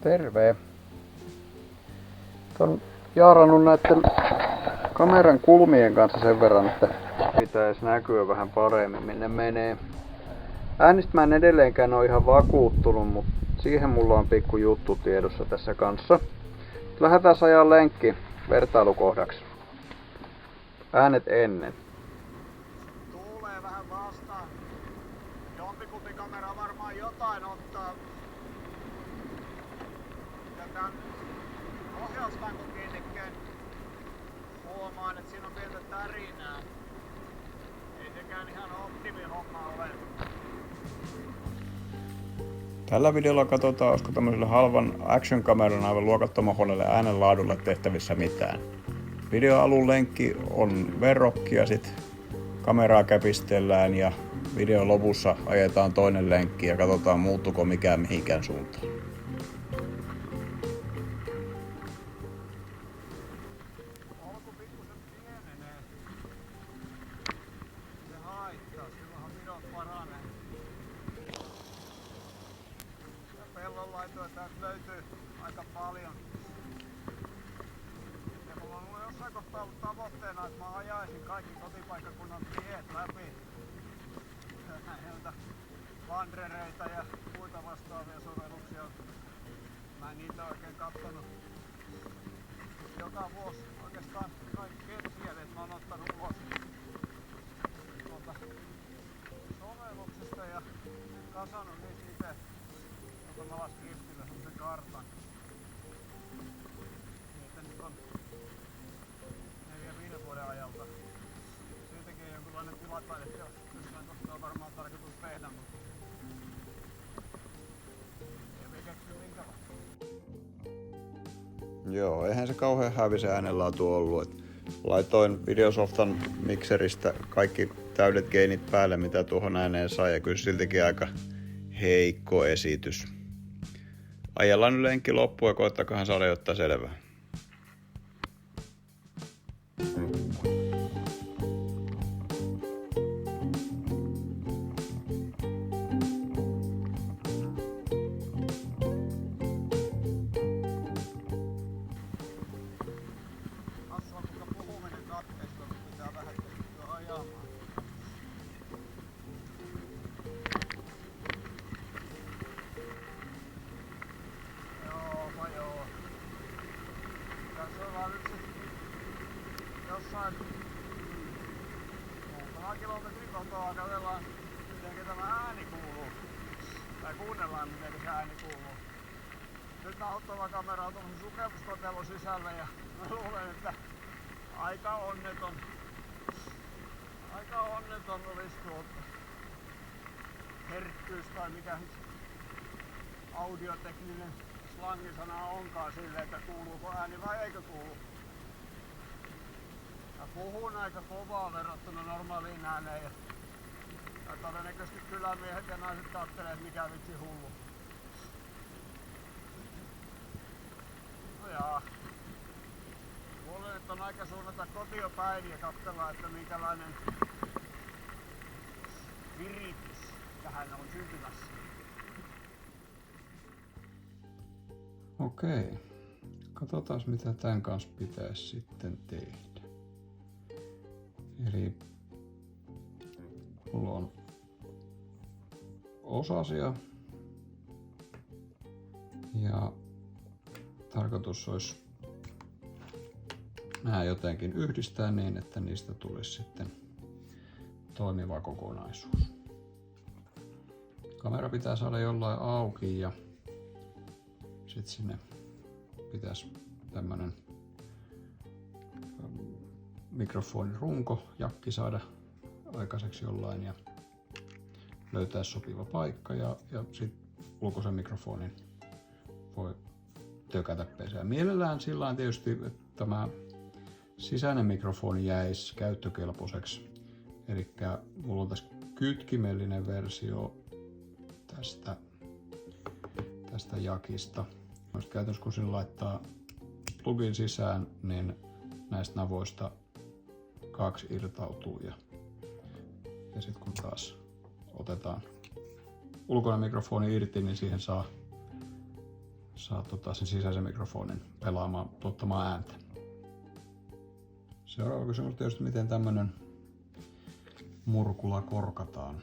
Terve! Olen jaarannut näiden kameran kulmien kanssa sen verran, että pitäisi näkyä vähän paremmin minne menee. Äänistä mä en edelleenkään ole ihan vakuuttunut, mutta siihen mulla on pikku juttu tiedossa tässä kanssa. Lähdetään ajaa lenkki vertailukohdaksi. Äänet ennen. Tuulee vähän vastaan. Jompikumpi kamera varmaan jotain ottaa. Ja tän ohjauslankokiinnikkeen huomaan, että siinä on pientä tärinää. Ei sekään ihan optimihomma ole. Tällä videolla katsotaan, olisiko tämmöiselle halvan action-kameran aivan luokattomalle äänenlaadulle tehtävissä mitään. Videoalun lenkki on verrokki ja sitten kameraa käpistellään ja videon lopussa ajetaan toinen lenkki ja katsotaan muuttuuko mikään mihinkään suuntaan. Alku pikkusen pienenee. Se haittaa, silloinhan videot paranee. Ja pellonlaitoja täältä löytyy aika paljon. Ja mulla on jossain kohtaa ollut tavoitteena, että mä ajaisin kaikki kotipaikkakunnan tiet läpi. Näiltä Wandereita ja muita vastaavia sovelluksia. Mä en niitä oikein kattonut. Joka vuosi oikeastaan kaikki sielet mä oon ottanut ulos tuolta sovelluksesta ja kasannut niitä itse ottamalla skriptillä semmosen kartan. Niitä nyt on 4-5 vuoden ajalta. Siitäkin jonkunlainen tilapäinen jossain kohtaa varmaan tarkoitus tehdä, mutta ei me keksy minkälaista. Joo, eihän se kauhean hävisen äänenlaatu ollut. Laitoin Videosoftan mikseristä kaikki täydet geinit päälle, mitä tuohon ääneen sai, ja kyllä siltikin aika heikko esitys. Ajellaan nyt lenkki loppuun ja koettakahan saada jotain selvää. Hassua, kuinka puhuminen katkeista, kun pitää vähän keskittyä ajamaan. Joo. Tässä ollaan nyt sitten jossain muutaman kilometrin kotoa, katsellaan miten tämä ääni kuuluu. Tai kuunnellaan miten se ääni kuuluu. Nyt nauhoittava kamera on tuollaisen sukelluskotelun sisällä ja mä luulen, että aika onneton olisi tuo herkkyys tai mikä audiotekninen slangisana onkaan silleen, että kuuluuko ääni vai eikö kuulu. Mä puhun aika kovaa verrattuna normaaliin ääneen ja todennäköisesti kylämiehet ja naiset ajattelee, että mikä vitsi hullu. No jaa. Luulen, että on aika suunnata kotia päin ja katsella, että minkälainen viritys tähän on syntymässä. Okei. Katsotaan mitä tämän kanssa pitäisi sitten tehdä. Eli mulla on osasia ja tarkoitus olisi nämä jotenkin yhdistää niin, että niistä tulisi sitten toimiva kokonaisuus. Kamera pitää saada jollain auki ja sitten sinne pitäisi tämmönen mikrofonirunko, jakki saada aikaiseksi jollain ja löytää sopiva paikka ja sitten ulkoisen mikrofonin voi tökätä pesään. Mielellään sillä tietysti, että tämä sisäinen mikrofoni jäisi käyttökelpoiseksi. Eli mulla on tässä kytkimellinen versio tästä jakista. Käytännössä kun sinne laittaa plugin sisään, niin näistä navoista 2 irtautuu ja sitten kun taas otetaan ulkoinen mikrofoni irti, niin siihen saa saat sen sisäisen mikrofonin pelaamaan, tuottamaan ääntä. Seuraava kysymys tietysti, miten tämmönen murkula korkataan.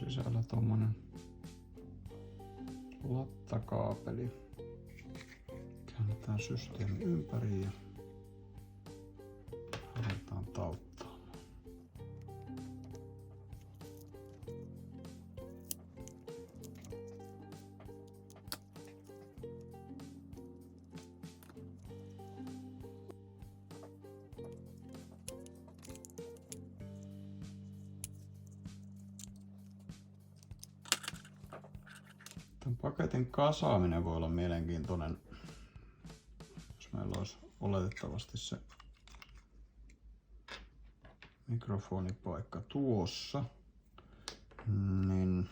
Sisällä tommonen lattakaapeli. Käännetään systeemi ympäri ja aletaan tauttaa. Tämän paketin kasaaminen voi olla mielenkiintoinen, jos meillä olisi oletettavasti se mikrofonipaikka tuossa, niin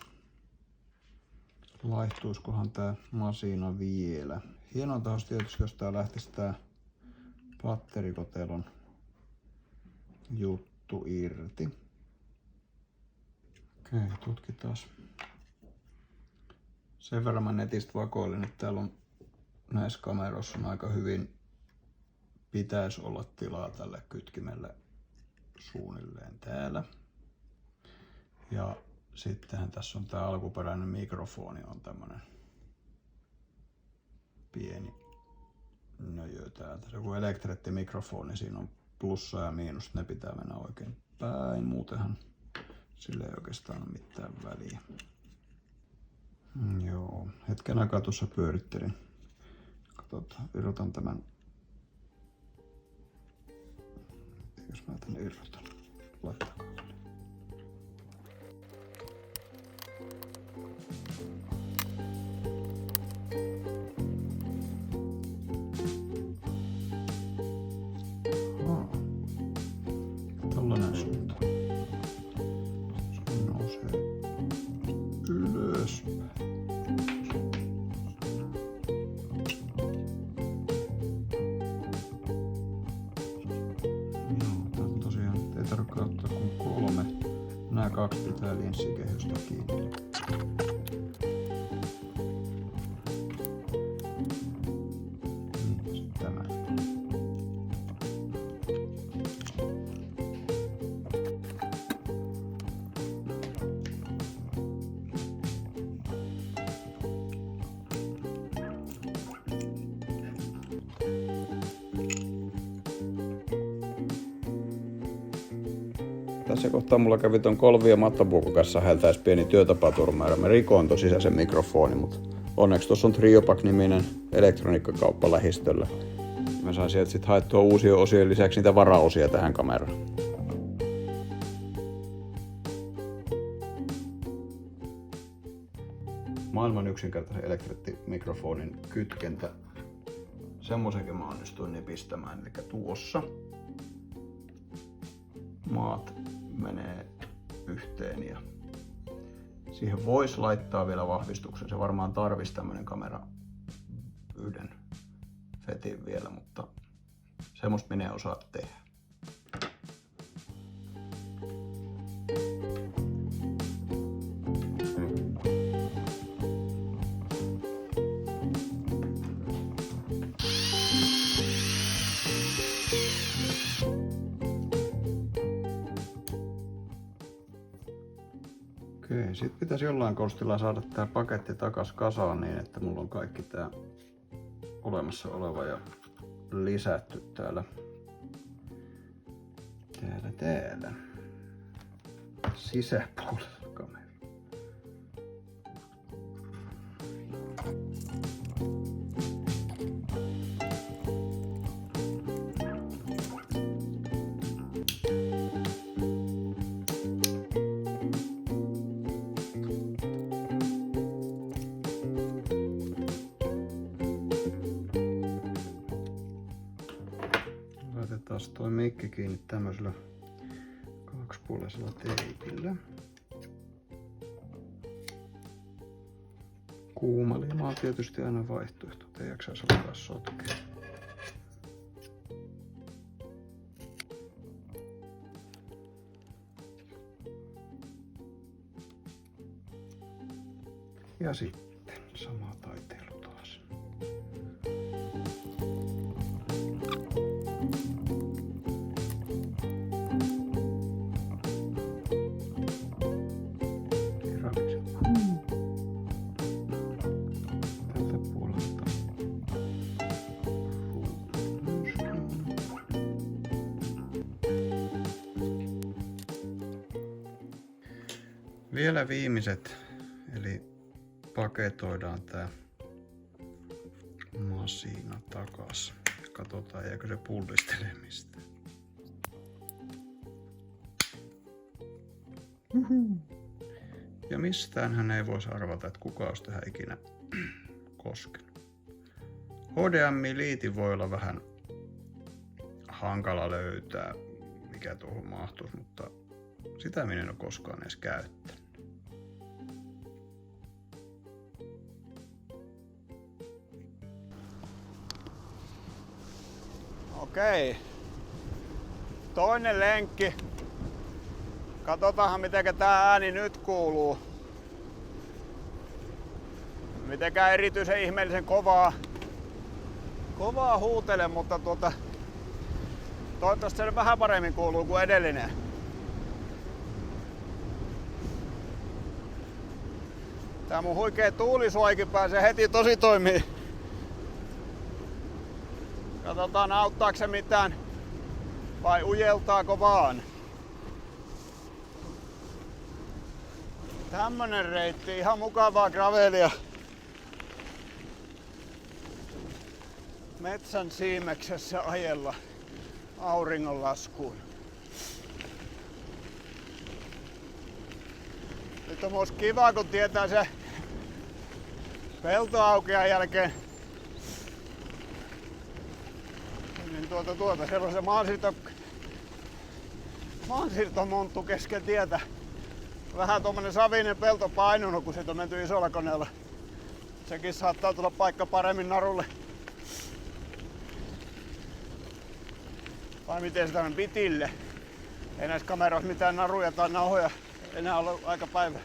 laihtuisikohan tää masina vielä. Hienointa olisi tietysti, jos tää lähtisi tää patterikotelon juttu irti. Okei, tutkitaan. Sen verran mä netistä vakoilin, että täällä on näissä kameroissa on aika hyvin pitäisi olla tilaa tälle kytkimelle suunnilleen täällä. Ja sittenhän tässä on tää alkuperäinen mikrofoni, on tämmönen pieni nöjö täältä. Se on elektreettimikrofoni, siinä on plussa ja miinus, ne pitää mennä oikein päin, muutenhan sillä ei oikeastaan ole mitään väliä. Joo, hetken aikaa tuossa pyörittelin. Katsotaan, irrotan tämän. Jos mä tän irrotan, laittakaa. Tällainen suunta. Se nousee ylöspäin. Tarkoittaa kun 3. Nämä 2 pitää linssikehystä kiinni. Niin, tämä. Tässä kohtaa mulla kävi ton Kolvi ja Mattopuukon kanssa häältäis pieni työtapaturma ja mä rikoin ton sisäisen mikrofoni, mutta onneksi tuossa on Triopak-niminen elektroniikkakauppa lähistöllä. Mä sain sieltä sit haettua uusien osien lisäksi niitä varaosia tähän kameraan. Maailman yksinkertaisen elektrettimikrofonin kytkentä. Semmoisenkin mä onnistuin nipistämään, eli tuossa maat menee yhteen ja siihen voisi laittaa vielä vahvistuksen. Se varmaan tarvitsisi tämmönen kamera yhden setin vielä, mutta semmoista minä en osaa tehdä. Okei, sit pitäisi jollain konstilla saada tää paketti takas kasaan niin, että mulla on kaikki tää olemassa oleva ja lisätty täällä sisäpuolella kaikki kiinni tämmöisellä kaksipuoleisella teipillä. Kuuma liima on tietysti aina vaihtoehto, ettei jaksaisi alkaa sotkea. Ja sitten sama taiteilu taas. Tältä puolelta. Vielä viimeiset, eli paketoidaan tää masiina takas. Katsotaan jääkö se pullistelemista. Ja mistään hän ei voisi arvata, että kuka olisi tähän ikinä koskenut. HDMI-liitin voi olla vähän hankala löytää, mikä tuohon mahtuisi, mutta sitä minä en ole koskaan edes käyttänyt. Okei. Toinen lenkki. Katsotaanhan miten tää ääni nyt kuuluu. Mitenkään erityisen ihmeellisen kovaa huutele, mutta toivottavasti se vähän paremmin kuuluu kuin edellinen. Tää mun huikea tuulisuoikin pääsee heti tosi toimii. Katsotaan auttaako se mitään vai ujeltaako vaan. Tämmönen reitti, ihan mukavaa gravelia. Metsän siimeksessä ajella auringonlaskuun. Nyt on myös kiva kun tietää se peltoaukean jälkeen. Niin siellä on se maansiirtomonttu kesken tietä. Vähän tommonen savinen pelto painunut, kun siitä on menty isolla koneella. Sekin saattaa tulla paikka paremmin narulle. Vai miten sitä on pitille? Ei näissä kameroissa mitään naruja tai nauhoja enää ole aika päivä.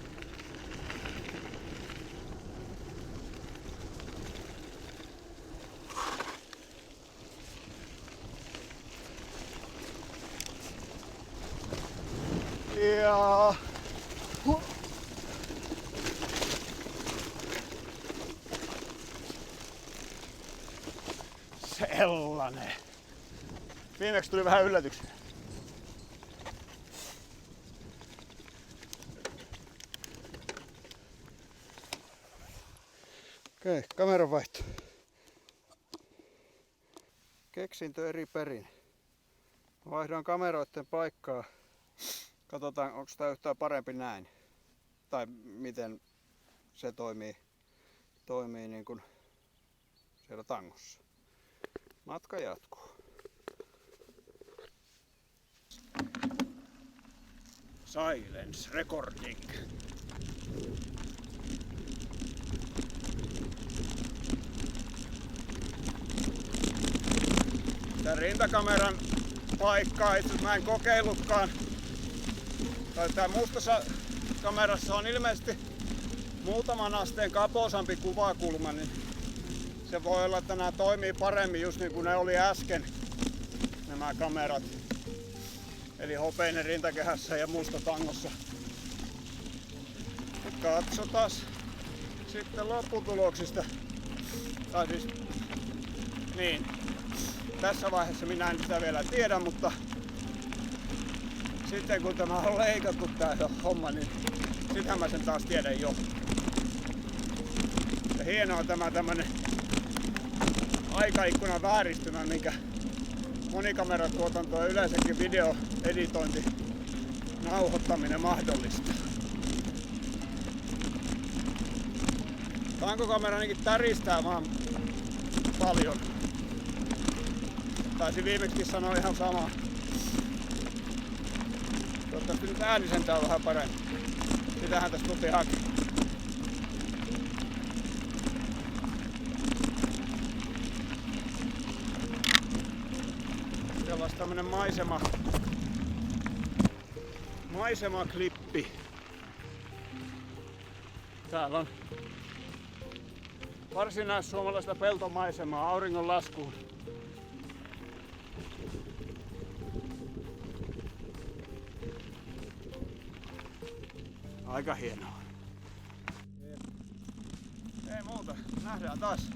Ja sellainen. Viimeksi tuli vähän yllätyksiä. Okei, kameran vaihto. Keksintö eri perin. Vaihdoin kameroiden paikkaa. Katsotaan, onko tämä yhtään parempi näin. Tai miten se toimii niin kuin siellä tangossa. Matka jatkuu. Silence recording. Tän rintakameran paikkaa itse asiassa mä en kokeillutkaan. Tää mustassa kamerassa on ilmeisesti muutaman asteen kaposampi kuvakulma, niin se voi olla, että nämä toimii paremmin just niin kuin ne oli äsken, nämä kamerat. Eli hopeinen rintakehässä ja musta tangossa. Katsotaan sitten lopputuloksista. Tai siis, niin. Tässä vaiheessa minä en sitä vielä tiedä, mutta sitten kun tämä on leikattu tää homma, niin sitähän mä sen taas tiedän jo. Ja hienoa tämä tämmönen aikaikkunan vääristymä, minkä monikameratuotanto ja yleensäkin videoeditointi, nauhoittaminen mahdollistaa. Tankokamera ainakin täristää vaan paljon. Taisin viimeksi sanoa ihan sama. Toivottavasti nyt äänisentää on vähän parempi. Sitähän tässä tupi hakea. Siellä olisi tämmönen maisemaklippi. Täällä on varsinais-suomalaista peltomaisemaa auringon laskuun. Aika hienoa. Ei muuta, nähdään taas.